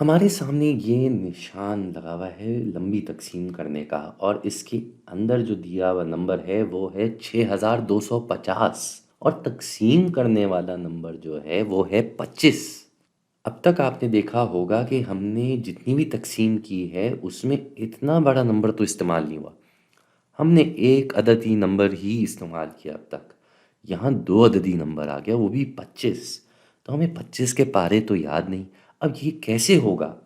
हमारे सामने ये निशान लगा हुआ है लंबी तक़सीम करने का और इसके अंदर जो दिया हुआ नंबर है वो है 6250 और तक़सीम करने वाला नंबर जो है वो है 25। अब तक आपने देखा होगा कि हमने जितनी भी तक़सीम की है उसमें इतना बड़ा नंबर तो इस्तेमाल नहीं हुआ। हमने एक अददी नंबर ही इस्तेमाल किया अब तक। यहाँ दो अददी नंबर आ गया वो भी 25। तो हमें 25 के पारे तो याद नहीं। अब ये कैसे होगा?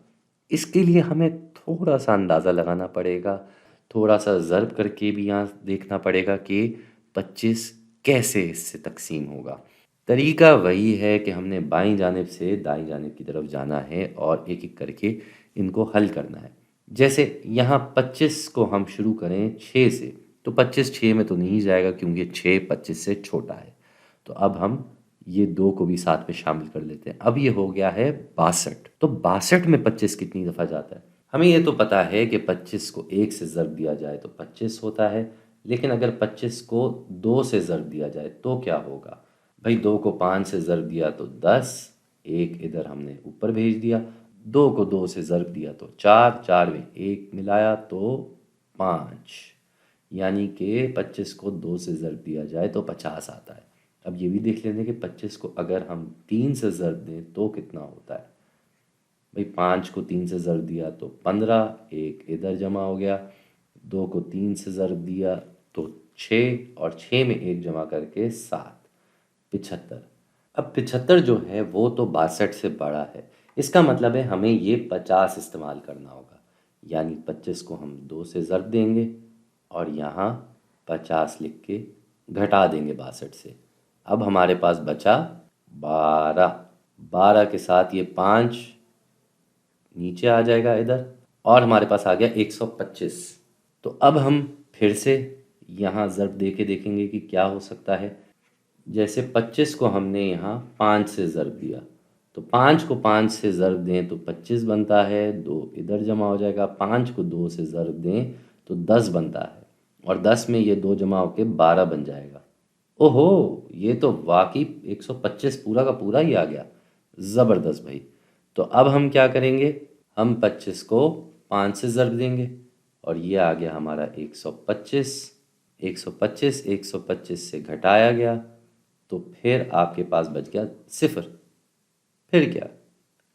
इसके लिए हमें थोड़ा सा अंदाज़ा लगाना पड़ेगा, थोड़ा सा ज़र्ब करके भी यहाँ देखना पड़ेगा कि 25 कैसे इससे तक़सीम होगा। तरीका वही है कि हमने बाईं जानिब से दाईं जानिब की तरफ जाना है और एक-एक करके इनको हल करना है। जैसे यहाँ 25 को हम शुरू करें 6 से, तो 25 6 में तो नहीं जाएगा क्योंकि 6 25 से छोटा है। तो अब हम ये 2 को भी साथ में शामिल कर लेते हैं। अब ये हो गया है 62। तो 62 में 25 कितनी दफ़ा जाता है? हमें ये तो पता है कि 25 को 1 से ज़र्ब दिया जाए तो 25 होता है, लेकिन अगर 25 को 2 से ज़र्ब दिया जाए तो क्या होगा? भाई 2 को 5 से ज़र्ब दिया तो 10, 1 इधर हमने ऊपर भेज दिया, 2 को 2 से ज़र्ब दिया तो 4, 4 में 1 मिलाया तो 5, यानी कि 25 को 2 से ज़र्ब दिया जाए तो 50 आता है। अब ये भी देख लेते हैं कि 25 को अगर हम 3 से ज़र्ब दें तो कितना होता है? भाई 5 को 3 से ज़र्ब दिया तो 15, 1 इधर जमा हो गया, 2 को 3 से ज़र्ब दिया तो 6 और 6 में 1 जमा करके 7, 75। अब 75 जो है वो तो 62 से बड़ा है। इसका मतलब है हमें ये 50 इस्तेमाल करना होगा, यानी 25 को हम 2 से ज़र्ब देंगे और यहाँ 50 लिख के घटा देंगे 62 से। अब हमारे पास बचा 12। 12 के साथ ये 5 नीचे आ जाएगा इधर और हमारे पास आ गया 125। तो अब हम फिर से यहाँ ज़र्ब दे के देखेंगे कि क्या हो सकता है। जैसे 25 को हमने यहाँ 5 से ज़र्ब दिया, तो 5 को 5 से ज़र्ब दें तो 25 बनता है, 2 इधर जमा हो जाएगा, 5 को 2 से ज़र्ब दें तो 10 बनता है और 10 में ये 2 जमा होके 12 बन जाएगा। ओहो! ये तो वाक़ई 125 पूरा का पूरा ही आ गया। ज़बरदस्त भाई। तो अब हम क्या करेंगे? हम 25 को 5 से ज़र्ब देंगे और ये आ गया हमारा 125। 125 125 से घटाया गया तो फिर आपके पास बच गया 0। फिर क्या?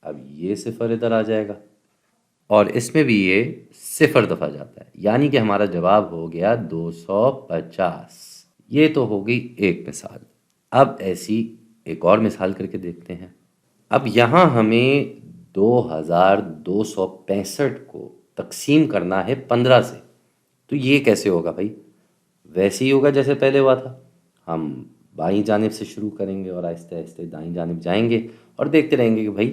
अब ये 0 इधर आ जाएगा और इसमें भी ये 0 दफ़ा जाता है, यानी कि हमारा जवाब हो गया 250। ये तो हो गई एक मिसाल। अब ऐसी एक और मिसाल करके देखते हैं। अब यहाँ हमें 2265 को तक़सीम करना है 15 से। तो ये कैसे होगा भाई? वैसे ही होगा जैसे पहले हुआ था। हम बाईं जानिब से शुरू करेंगे और आहिस्ते-आहिस्ते दाईं जानिब जाएंगे और देखते रहेंगे कि भाई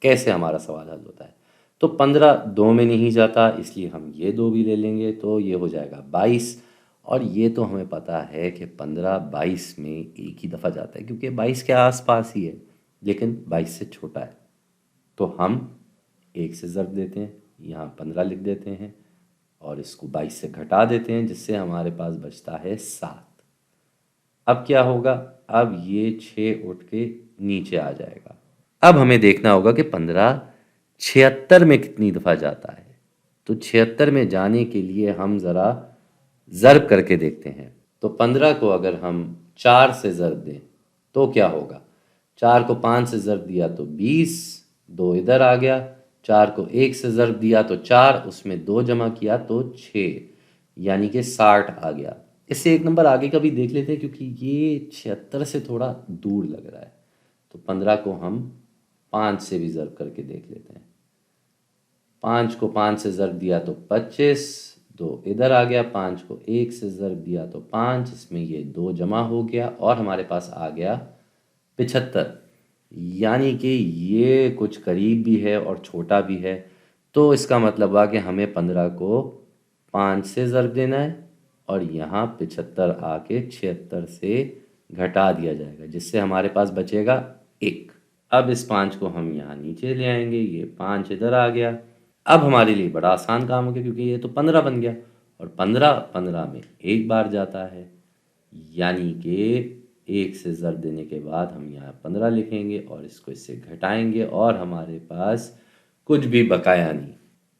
कैसे हमारा सवाल हल होता है। तो 15 2 में नहीं जाता, इसलिए हम ये 2 भी ले लेंगे तो ये हो जाएगा 22। और ये तो हमें पता है कि 15 22 में एक ही दफ़ा जाता है क्योंकि 22 के आसपास ही है, लेकिन 22 से छोटा है। तो हम 1 से ज़र्ब देते हैं, यहाँ 15 लिख देते हैं और इसको 22 से घटा देते हैं, जिससे हमारे पास बचता है 7। अब क्या होगा? अब ये 6 उठ के नीचे आ जाएगा। अब हमें देखना होगा कि 15 76 में कितनी दफ़ा जाता है। तो 76 में जाने के लिए हम ज़रा ज़र्ब करके देखते हैं। तो 15 को अगर हम 4 से ज़र्ब दें तो क्या होगा? 4 को 5 से ज़र्ब दिया तो 20, 2 इधर आ गया, 4 को 1 से ज़र्ब दिया तो 4, उसमें 2 जमा किया तो 6, यानी कि 60 आ गया। इससे एक नंबर आगे का भी देख लेते हैं क्योंकि ये 76 से थोड़ा दूर लग रहा है। तो 15 को हम 5 से भी ज़र्ब करके देख लेते हैं। 5 को 5 से ज़र्ब दिया तो 25, 2 इधर आ गया, 5 को 1 से ज़र्ब दिया तो 5, इसमें ये 2 जमा हो गया और हमारे पास आ गया 75। यानी कि ये कुछ करीब भी है और छोटा भी है। तो इसका मतलब हुआ कि हमें 15 को 5 से ज़र्ब देना है और यहाँ 75 आके 76 से घटा दिया जाएगा, जिससे हमारे पास बचेगा 1। अब इस 5 को हम यहाँ नीचे ले आएंगे, ये 5 इधर आ गया। अब हमारे लिए बड़ा आसान काम हो गया क्योंकि ये तो 15 बन गया और 15 15 में एक बार जाता है, यानी कि 1 से ज़र्ब देने के बाद हम यहाँ 15 लिखेंगे और इसको इससे घटाएंगे और हमारे पास कुछ भी बकाया नहीं।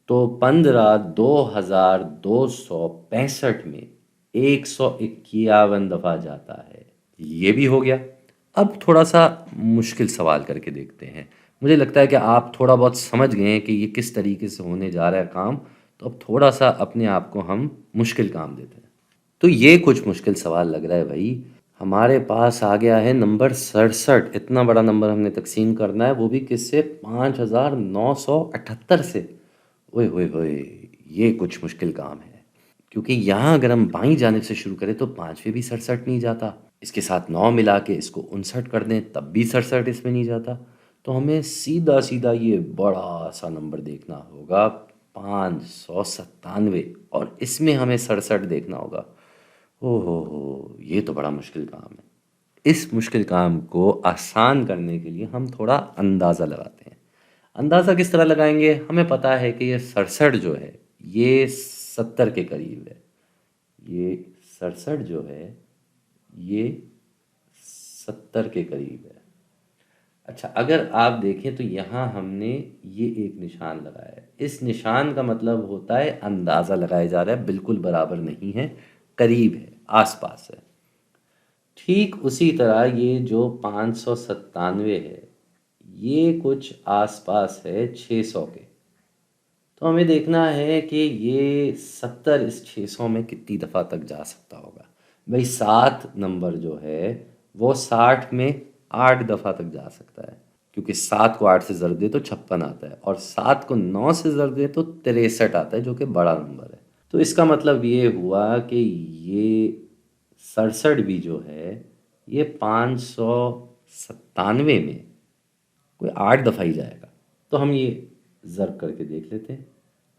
तो 15 2265 में 151 दफ़ा जाता है। ये भी हो गया। अब थोड़ा सा मुश्किल सवाल करके देखते हैं। मुझे लगता है कि आप थोड़ा बहुत समझ गए हैं कि ये किस तरीके से होने जा रहा है काम। तो अब थोड़ा सा अपने आप को हम मुश्किल काम देते हैं। तो ये कुछ मुश्किल सवाल लग रहा है भाई। हमारे पास आ गया है नंबर 67। इतना बड़ा नंबर हमने तकसीम करना है, वो भी किससे? 5978 से। ओए होए होए, ये कुछ मुश्किल काम है। क्योंकि यहाँ अगर हम बाईं जानिब से शुरू करें तो 5 भी 67 नहीं जाता। इसके साथ 9 मिला के इसको 59 कर दें तब भी 67 इसमें नहीं जाता। तो हमें सीधा सीधा ये बड़ा सा नंबर देखना होगा, 597, और इसमें हमें 67 देखना होगा। ओहो, ये तो बड़ा मुश्किल काम है। इस मुश्किल काम को आसान करने के लिए हम थोड़ा अंदाज़ा लगाते हैं। अंदाज़ा किस तरह लगाएंगे? हमें पता है कि ये 67 जो है ये 70 के करीब है। ये 67 जो है ये 70 के करीब है। अच्छा, अगर आप देखें तो यहाँ हमने ये एक निशान लगाया है। इस निशान का मतलब होता है अंदाज़ा लगाया जा रहा है, बिल्कुल बराबर नहीं है, करीब है, आसपास है। ठीक उसी तरह ये जो 597 है ये कुछ आसपास है 600 के। तो हमें देखना है कि ये 70 इस 600 में कितनी दफ़ा तक जा सकता होगा। भाई 7 नंबर जो है वो 60 में 8 दफ़ा तक जा सकता है, क्योंकि 7 को 8 से ज़रब दे तो 56 आता है, और 7 को 9 से ज़रब दे तो 63 आता है, जो कि बड़ा नंबर है। तो इसका मतलब ये हुआ कि ये 67 भी जो है ये 597 में कोई 8 दफ़ा ही जाएगा। तो हम ये ज़रब करके देख लेते हैं।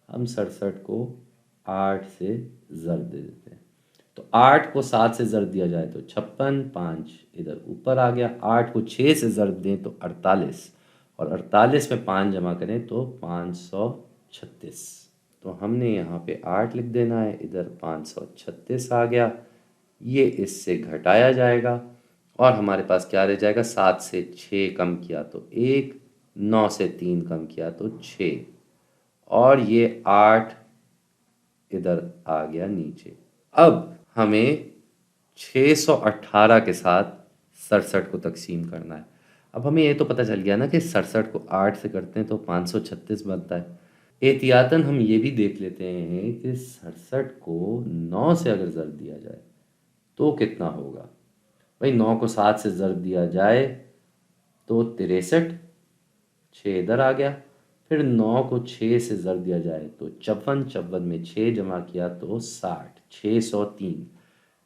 हम 67 को 8 से ज़रब दे देते हैं। तो 8 को 7 से ज़रब दिया जाए तो 56, 5 इधर ऊपर आ गया। 8 को 6 से ज़रब दें तो 48, और 48 में 5 जमा करें तो 536। तो हमने यहाँ पे 8 लिख देना है, इधर 536 आ गया। ये इससे घटाया जाएगा और हमारे पास क्या रह जाएगा? 7 से 6 कम किया तो 1, 9 से 3 कम किया तो 6, और ये 8 इधर आ गया नीचे। अब हमें 618 के साथ 67 को तकसीम करना है। अब हमें ये तो पता चल गया ना कि 67 को 8 से करते हैं तो 536 बनता है। एहतियातन हम ये भी देख लेते हैं कि 67 को 9 से अगर ज़रब दिया जाए तो कितना होगा। भाई 9 को 7 से ज़रब दिया जाए तो 63, 6 इधर आ गया। फिर 9 को 6 से ज़रब दिया जाए तो 54, 54 में 6 जमा किया तो 60, 603।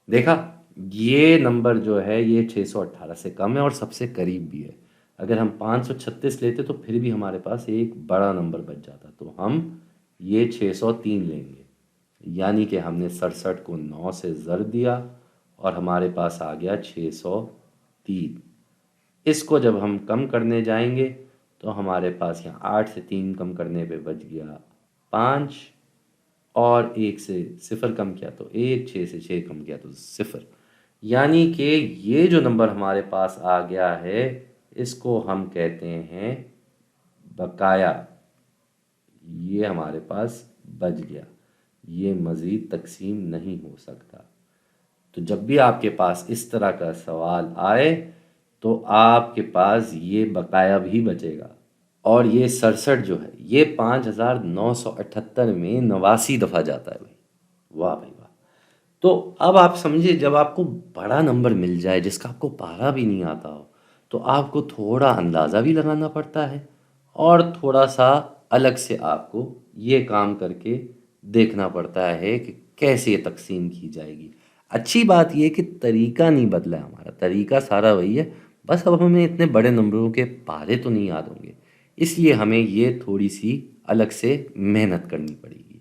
देखा, ये नंबर जो है ये 618 से कम है और सबसे करीब भी है। अगर हम 536 लेते तो फिर भी हमारे पास एक बड़ा नंबर बच जाता, तो हम ये 603 लेंगे। यानी कि हमने 67 को 9 से ज़रब दिया और हमारे पास आ गया 603। इसको जब हम कम करने जाएंगे तो हमारे पास यहाँ 8 से 3 कम करने पे बच गया 5, और 1 से 0 कम किया तो 1, 6 से 6 कम किया तो 0। यानी कि ये जो नंबर हमारे पास आ गया है इसको हम कहते हैं बकाया। ये हमारे पास बच गया, ये मज़ीद तकसीम नहीं हो सकता। तो जब भी आपके पास इस तरह का सवाल आए तो आपके पास ये बकाया भी बचेगा। और ये 67 जो है ये 5978 में 89 दफ़ा जाता है भाई। वाह भाई वाह। तो अब आप समझिए, जब आपको बड़ा नंबर मिल जाए जिसका आपको पारा भी नहीं आता हो तो आपको थोड़ा अंदाज़ा भी लगाना पड़ता है, और थोड़ा सा अलग से आपको ये काम करके देखना पड़ता है कि कैसे ये तकसीम की जाएगी। अच्छी बात ये कि तरीका नहीं बदला है, हमारा तरीका सारा वही है। बस अब हमें इतने बड़े नंबरों के पारे तो नहीं याद होंगे, इसलिए हमें ये थोड़ी सी अलग से मेहनत करनी पड़ेगी।